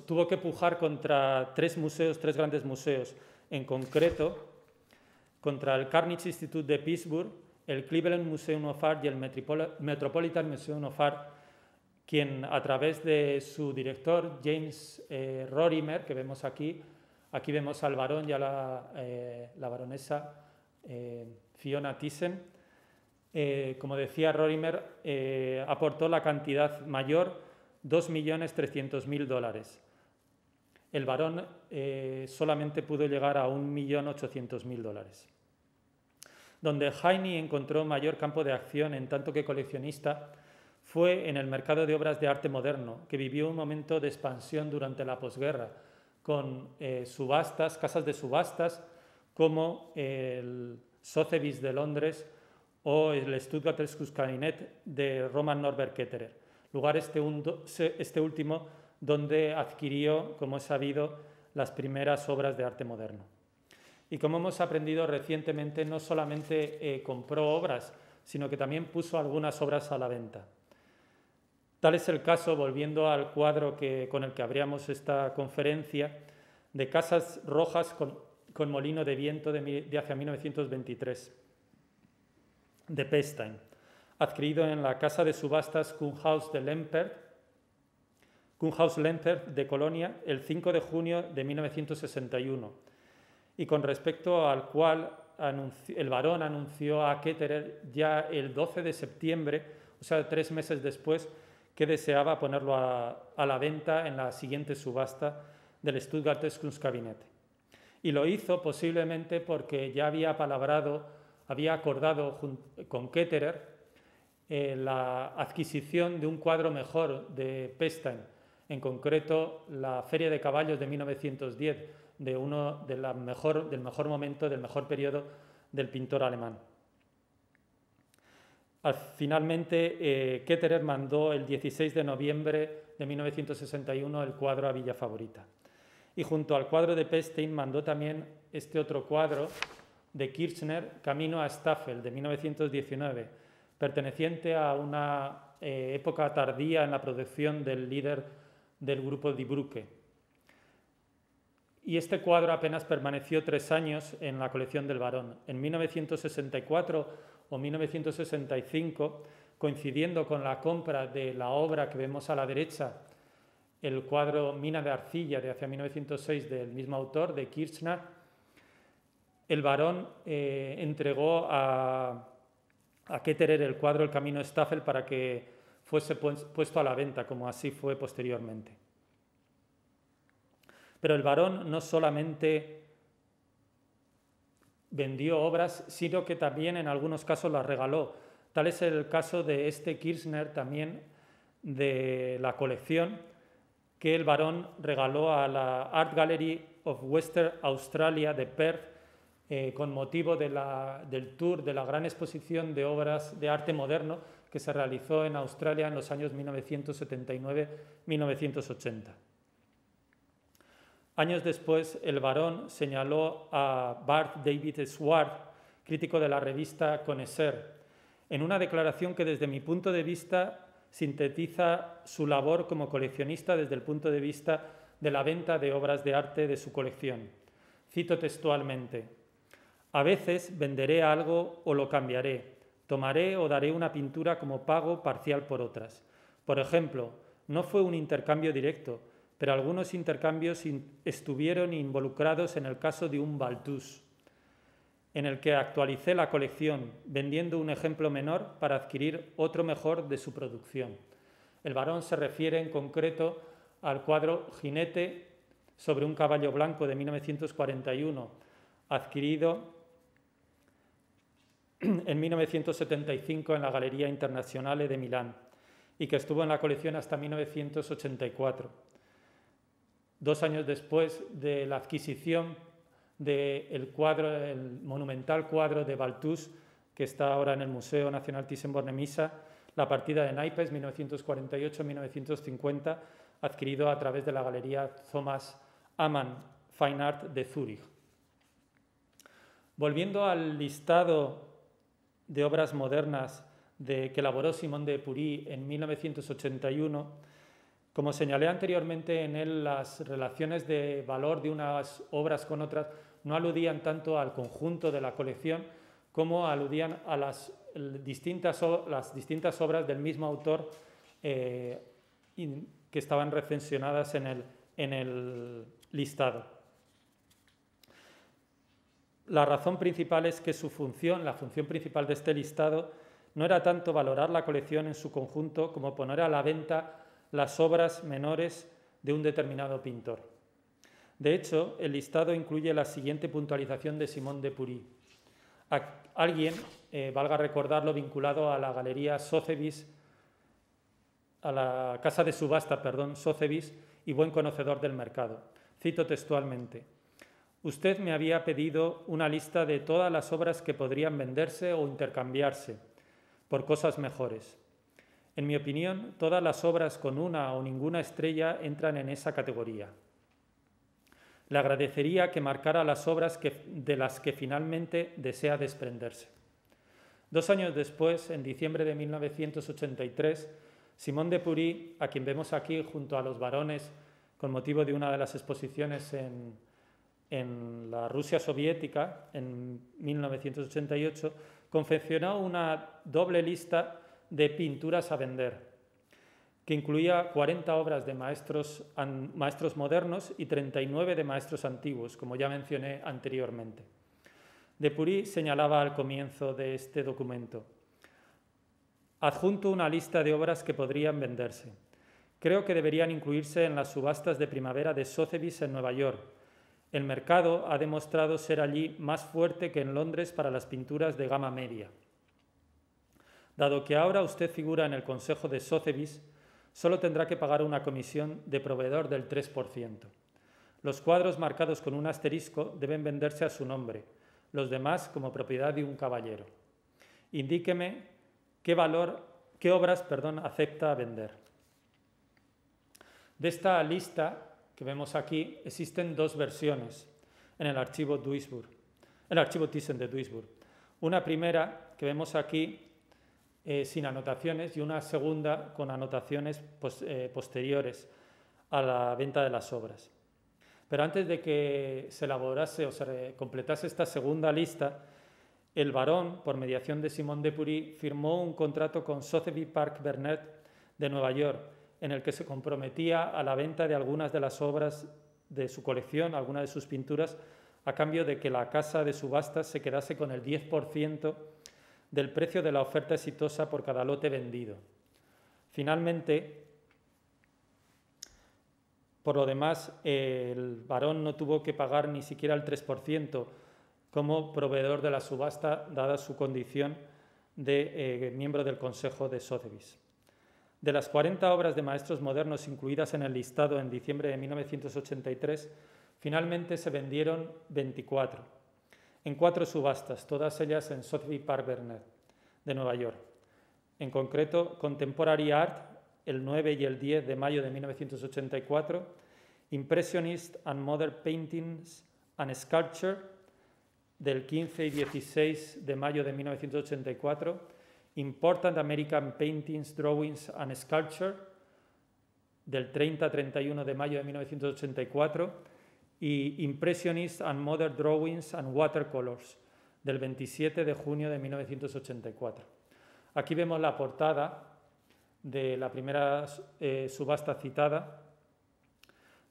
tuvo que pujar contra tres grandes museos, en concreto contra el Carnegie Institute de Pittsburgh, el Cleveland Museum of Art y el Metropolitan Museum of Art, quien a través de su director, James Rorimer, que vemos aquí vemos al barón y a la baronesa Fiona Thyssen. Como decía Rorimer, aportó la cantidad mayor, $2.300.000. El barón solamente pudo llegar a $1.800.000. Donde Heine encontró mayor campo de acción en tanto que coleccionista fue en el mercado de obras de arte moderno, que vivió un momento de expansión durante la posguerra, con subastas, casas de subastas, como el Sotheby's de Londres o el Stuttgarter Kunstkabinet de Roman Norbert Ketterer, lugar este último donde adquirió, como es sabido, las primeras obras de arte moderno. Y como hemos aprendido recientemente, no solamente compró obras, sino que también puso algunas obras a la venta. Tal es el caso, volviendo al cuadro con el que abríamos esta conferencia, de Casas Rojas con molino de viento de hacia 1923, de Pestein, adquirido en la casa de subastas Kunsthaus Lempert de Colonia el 5 de junio de 1961, y con respecto al cual el Barón anunció a Ketterer ya el 12 de septiembre, o sea, 3 meses después, que deseaba ponerlo a la venta en la siguiente subasta del Stuttgarter Kunstkabinett. Y lo hizo posiblemente porque ya había acordado con Ketterer la adquisición de un cuadro mejor de Pestein, en concreto la Feria de Caballos de 1910, del mejor momento, del mejor periodo del pintor alemán. Finalmente, Ketterer mandó el 16 de noviembre de 1961 el cuadro a Villa Favorita. Y junto al cuadro de Pestein mandó también este otro cuadro de Kirchner, Camino a Staffel, de 1919, perteneciente a una época tardía en la producción del líder del grupo Die Brücke. Y este cuadro apenas permaneció 3 años en la colección del Barón. En 1964 o 1965, coincidiendo con la compra de la obra que vemos a la derecha, el cuadro Mina de Arcilla de hacia 1906 del mismo autor, de Kirchner, el Barón entregó a Ketterer el cuadro El Camino a Staffel para que fuese puesto a la venta, como así fue posteriormente. Pero el Barón no solamente vendió obras, sino que también en algunos casos las regaló. Tal es el caso de este Kirchner, también de la colección, que el Barón regaló a la Art Gallery of Western Australia de Perth con motivo del tour de la gran exposición de obras de arte moderno que se realizó en Australia en los años 1979-1980. Años después, el Barón señaló a Bart David Swart, crítico de la revista Connoisseur, en una declaración que desde mi punto de vista sintetiza su labor como coleccionista desde el punto de vista de la venta de obras de arte de su colección. Cito textualmente: «A veces venderé algo o lo cambiaré, tomaré o daré una pintura como pago parcial por otras. Por ejemplo, no fue un intercambio directo, pero algunos intercambios estuvieron involucrados en el caso de un Balthus, en el que actualicé la colección, vendiendo un ejemplo menor para adquirir otro mejor de su producción». El Barón se refiere en concreto al cuadro Jinete sobre un caballo blanco de 1941, adquirido en 1975 en la Galería Internazionale de Milán y que estuvo en la colección hasta 1984. 2 años después de la adquisición del cuadro, el monumental cuadro de Balthus, que está ahora en el Museo Nacional Thyssen-Bornemisza, La partida de naipes, 1948-1950, adquirido a través de la Galería Thomas Amann Fine Art de Zúrich. Volviendo al listado de obras modernas que elaboró Simón de Purí en 1981, como señalé anteriormente en él, las relaciones de valor de unas obras con otras no aludían tanto al conjunto de la colección como aludían a las distintas obras del mismo autor que estaban recensionadas en el listado. La razón principal es que la función principal de este listado, no era tanto valorar la colección en su conjunto como poner a la venta las obras menores de un determinado pintor. De hecho, el listado incluye la siguiente puntualización de Simón de Purí. Alguien, valga recordarlo, vinculado a la galería Sotheby's, a la casa de subasta, Sotheby's, y buen conocedor del mercado. Cito textualmente: «Usted me había pedido una lista de todas las obras que podrían venderse o intercambiarse por cosas mejores. En mi opinión, todas las obras con una o ninguna estrella entran en esa categoría. Le agradecería que marcara las obras de las que finalmente desea desprenderse». 2 años después, en diciembre de 1983, Simón de Purí, a quien vemos aquí junto a los varones con motivo de una de las exposiciones en la Rusia soviética en 1988, confeccionó una doble lista de pinturas a vender, que incluía 40 obras de maestros modernos y 39 de maestros antiguos, como ya mencioné anteriormente. Depury señalaba al comienzo de este documento: adjunto una lista de obras que podrían venderse. Creo que deberían incluirse en las subastas de primavera de Sotheby's en Nueva York. El mercado ha demostrado ser allí más fuerte que en Londres para las pinturas de gama media. Dado que ahora usted figura en el consejo de Sotheby's, solo tendrá que pagar una comisión de proveedor del 3%. Los cuadros marcados con un asterisco deben venderse a su nombre, los demás como propiedad de un caballero. Indíqueme qué obras acepta vender. De esta lista que vemos aquí existen dos versiones en el archivo Thyssen de Duisburg. Una primera que vemos aquí sin anotaciones y una segunda con anotaciones posteriores a la venta de las obras. Pero antes de que se elaborase o se completase esta segunda lista, el barón, por mediación de Simon Depury, firmó un contrato con Sotheby's Park Burnett de Nueva York, en el que se comprometía a la venta de algunas de las obras de su colección, algunas de sus pinturas, a cambio de que la casa de subastas se quedase con el 10% del precio de la oferta exitosa por cada lote vendido. Finalmente, por lo demás, el barón no tuvo que pagar ni siquiera el 3% como proveedor de la subasta, dada su condición de miembro del Consejo de Sotheby's. De las 40 obras de maestros modernos incluidas en el listado en diciembre de 1983, finalmente se vendieron 24, en 4 subastas, todas ellas en Sotheby's Park Burnett de Nueva York. En concreto, Contemporary Art, el 9 y el 10 de mayo de 1984, Impressionist and Modern Paintings and Sculpture, del 15 y 16 de mayo de 1984, Important American Paintings, Drawings and Sculpture, del 30-31 de mayo de 1984, y Impressionist and Modern Drawings and Watercolors, del 27 de junio de 1984. Aquí vemos la portada de la primera subasta citada,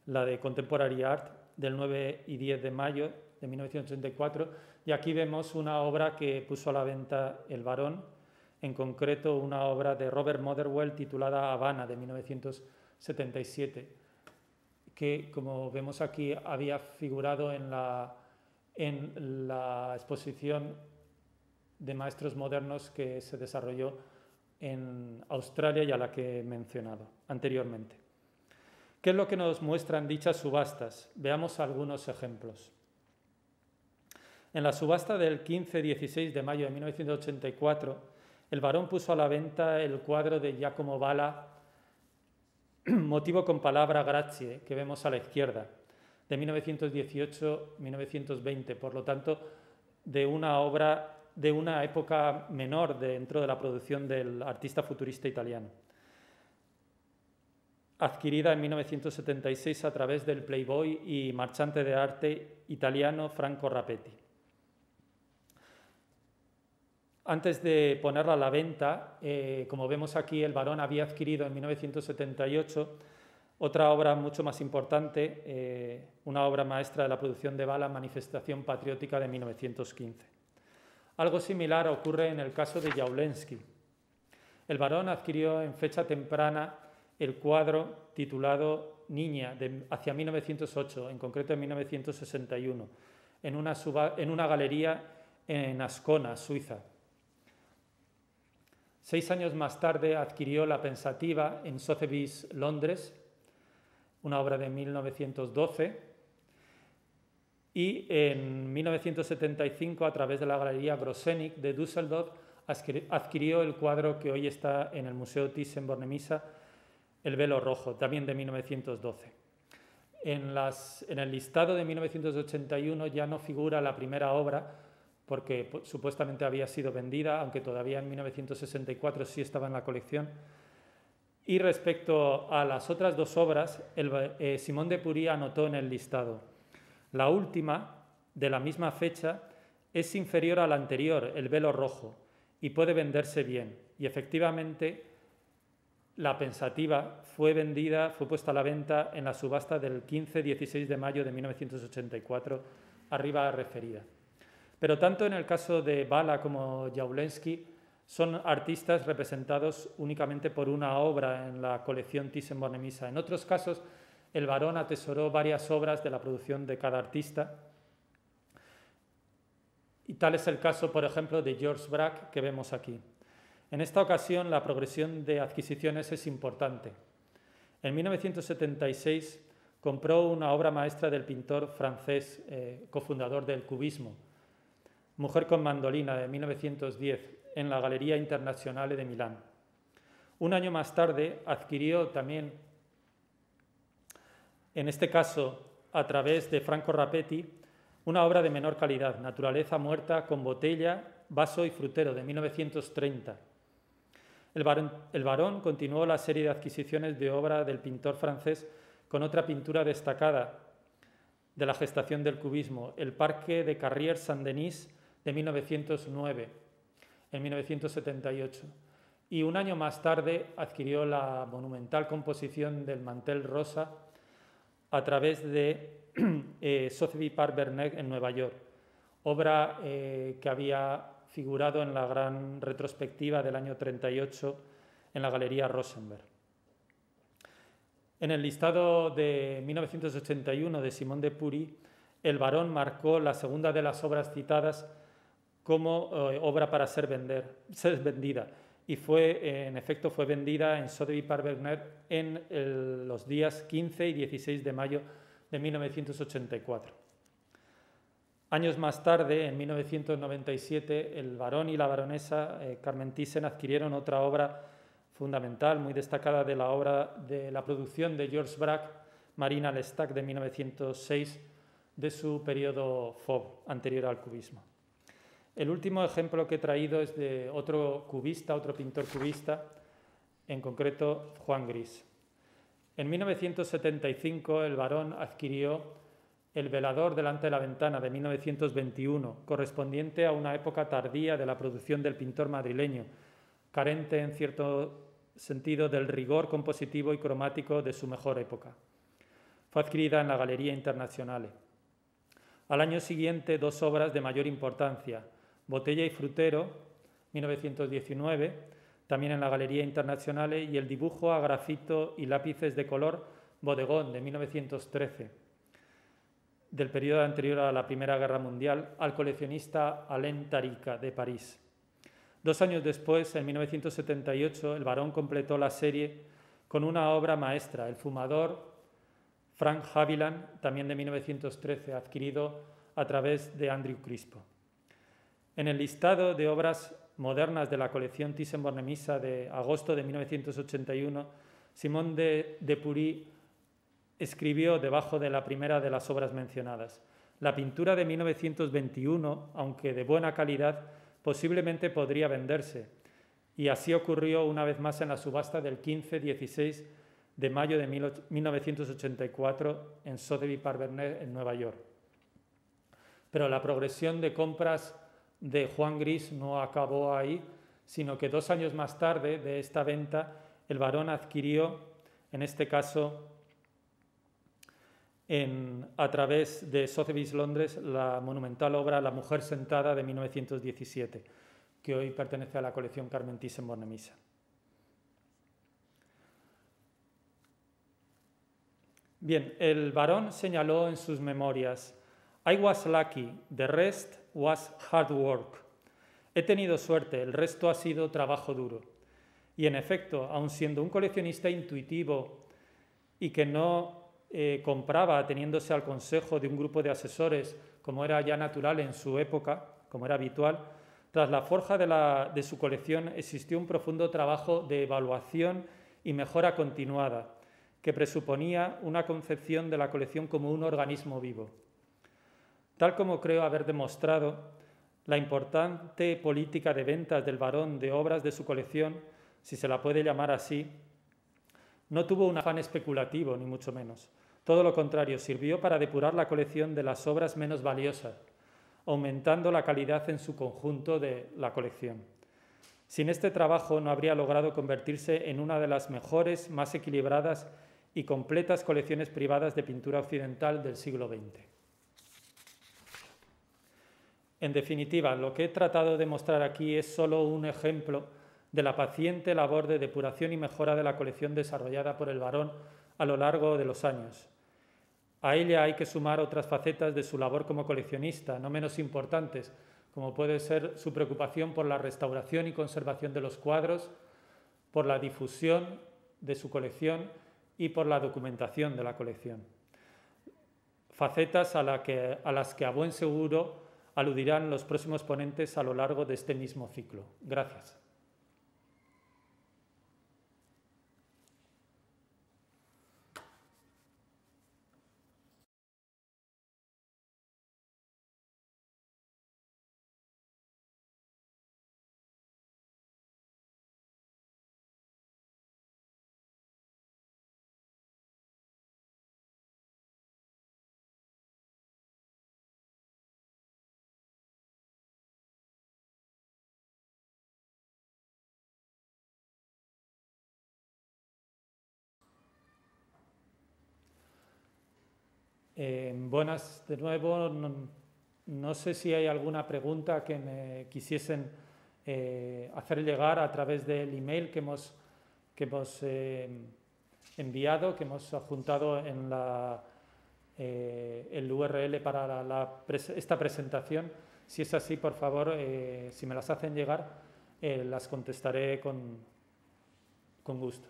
la de Contemporary Art, del 9 y 10 de mayo de 1984, y aquí vemos una obra que puso a la venta el barón, en concreto una obra de Robert Motherwell titulada Habana, de 1977, que, como vemos aquí, había figurado en la exposición de maestros modernos que se desarrolló en Australia y a la que he mencionado anteriormente. ¿Qué es lo que nos muestran dichas subastas? Veamos algunos ejemplos. En la subasta del 15-16 de mayo de 1984, el barón puso a la venta el cuadro de Giacomo Balla, Motivo con palabra grazie, que vemos a la izquierda, de 1918-1920, por lo tanto, de una obra de una época menor dentro de la producción del artista futurista italiano, adquirida en 1976 a través del playboy y marchante de arte italiano Franco Rapetti. Antes de ponerla a la venta, como vemos aquí, el barón había adquirido en 1978 otra obra mucho más importante, una obra maestra de la producción de Balla, Manifestación Patriótica, de 1915. Algo similar ocurre en el caso de Jawlensky. El barón adquirió en fecha temprana el cuadro titulado Niña, hacia 1908, en concreto en 1961, en una galería en Ascona, Suiza. 6 años más tarde adquirió La Pensativa en Sotheby's, Londres, una obra de 1912, y en 1975, a través de la Galería Grossenik de Düsseldorf, adquirió el cuadro que hoy está en el Museo Thyssen-Bornemisza, El Velo Rojo, también de 1912. En el listado de 1981 ya no figura la primera obra, porque supuestamente había sido vendida, aunque todavía en 1964 sí estaba en la colección. Y respecto a las otras 2 obras, Simon Depury anotó en el listado: la última, de la misma fecha, es inferior a la anterior, El Velo Rojo, y puede venderse bien. Y efectivamente, La Pensativa fue puesta a la venta en la subasta del 15-16 de mayo de 1984, arriba referida. Pero tanto en el caso de Bala como Jawlensky son artistas representados únicamente por una obra en la colección Thyssen-Bornemisza. En otros casos, el Barón atesoró varias obras de la producción de cada artista. Y tal es el caso, por ejemplo, de George Braque, que vemos aquí. En esta ocasión, la progresión de adquisiciones es importante. En 1976 compró una obra maestra del pintor francés, cofundador del cubismo, Mujer con mandolina, de 1910, en la Galería Internazionale de Milán. Un año más tarde adquirió también, en este caso a través de Franco Rapetti, una obra de menor calidad, Naturaleza muerta con botella, vaso y frutero, de 1930. El Barón continuó la serie de adquisiciones de obra del pintor francés con otra pintura destacada de la gestación del cubismo, el Parque de Carrière Saint-Denis, de 1909, en 1978. Y un año más tarde adquirió la monumental composición del Mantel Rosa a través de Sotheby Park Vernet en Nueva York, obra que había figurado en la gran retrospectiva del año 38 en la Galería Rosenberg. En el listado de 1981 de Simone de Pury, el Barón marcó la segunda de las obras citadas como obra para ser vendida, y en efecto fue vendida en Sotheby Park Vernet en los días 15 y 16 de mayo de 1984. Años más tarde, en 1997, el Barón y la baronesa Carmen Thyssen adquirieron otra obra fundamental, muy destacada de la obra de la producción de George Braque, Marina Lestat, de 1906, de su periodo Fauve, anterior al cubismo. El último ejemplo que he traído es de otro cubista, otro pintor cubista, en concreto Juan Gris. En 1975 el Barón adquirió El velador delante de la ventana, de 1921, correspondiente a una época tardía de la producción del pintor madrileño, carente en cierto sentido del rigor compositivo y cromático de su mejor época. Fue adquirida en la Galería Internazionale. Al año siguiente, dos obras de mayor importancia, Botella y frutero, 1919, también en la Galería Internazionale, y el dibujo a grafito y lápices de color Bodegón, de 1913, del periodo anterior a la Primera Guerra Mundial, al coleccionista Alain Tarica, de París. 2 años después, en 1978, el Barón completó la serie con una obra maestra, El fumador, Frank Haviland, también de 1913, adquirido a través de Andrew Crispo. En el listado de obras modernas de la colección Thyssen-Bornemisza de agosto de 1981, Simone de Pury escribió debajo de la primera de las obras mencionadas: la pintura de 1921, aunque de buena calidad, posiblemente podría venderse, y así ocurrió una vez más en la subasta del 15-16 de mayo de 1984 en Sotheby Park Vernet, en Nueva York. Pero la progresión de compras de Juan Gris no acabó ahí, sino que 2 años más tarde de esta venta, el Barón adquirió, en este caso a través de Sotheby's Londres, la monumental obra La mujer sentada, de 1917, que hoy pertenece a la colección Carmen Thyssen-Bornemisza. Bien, el Barón señaló en sus memorias: I was lucky, the rest was hard work. He tenido suerte, el resto ha sido trabajo duro. Y en efecto, aun siendo un coleccionista intuitivo y que no compraba ateniéndose al consejo de un grupo de asesores, como era ya natural en su época, como era habitual, tras la forja de su colección existió un profundo trabajo de evaluación y mejora continuada, que presuponía una concepción de la colección como un organismo vivo. Tal como creo haber demostrado, la importante política de ventas del Barón de obras de su colección, si se la puede llamar así, no tuvo un afán especulativo, ni mucho menos. Todo lo contrario, sirvió para depurar la colección de las obras menos valiosas, aumentando la calidad en su conjunto de la colección. Sin este trabajo no habría logrado convertirse en una de las mejores, más equilibradas y completas colecciones privadas de pintura occidental del siglo XX. En definitiva, lo que he tratado de mostrar aquí es solo un ejemplo de la paciente labor de depuración y mejora de la colección desarrollada por el Barón a lo largo de los años. A ella hay que sumar otras facetas de su labor como coleccionista, no menos importantes, como puede ser su preocupación por la restauración y conservación de los cuadros, por la difusión de su colección y por la documentación de la colección. Facetas a las que a buen seguro aludirán los próximos ponentes a lo largo de este mismo ciclo. Gracias. Buenas de nuevo. No sé si hay alguna pregunta que me quisiesen hacer llegar a través del email que hemos enviado, que hemos adjuntado en el URL para esta presentación. Si es así, por favor, si me las hacen llegar, las contestaré con gusto.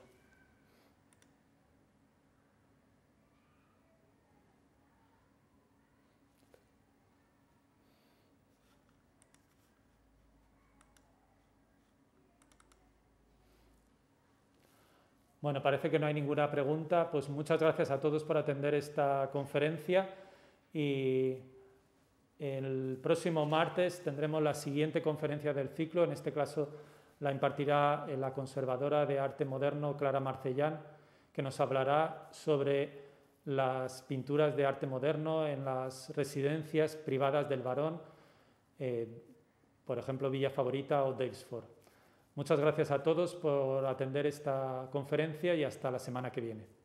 Bueno, parece que no hay ninguna pregunta. Pues muchas gracias a todos por atender esta conferencia y el próximo martes tendremos la siguiente conferencia del ciclo. En este caso la impartirá la conservadora de arte moderno Clara Marcellán, que nos hablará sobre las pinturas de arte moderno en las residencias privadas del Barón, por ejemplo, Villa Favorita o Daylesford. Muchas gracias a todos por atender esta conferencia y hasta la semana que viene.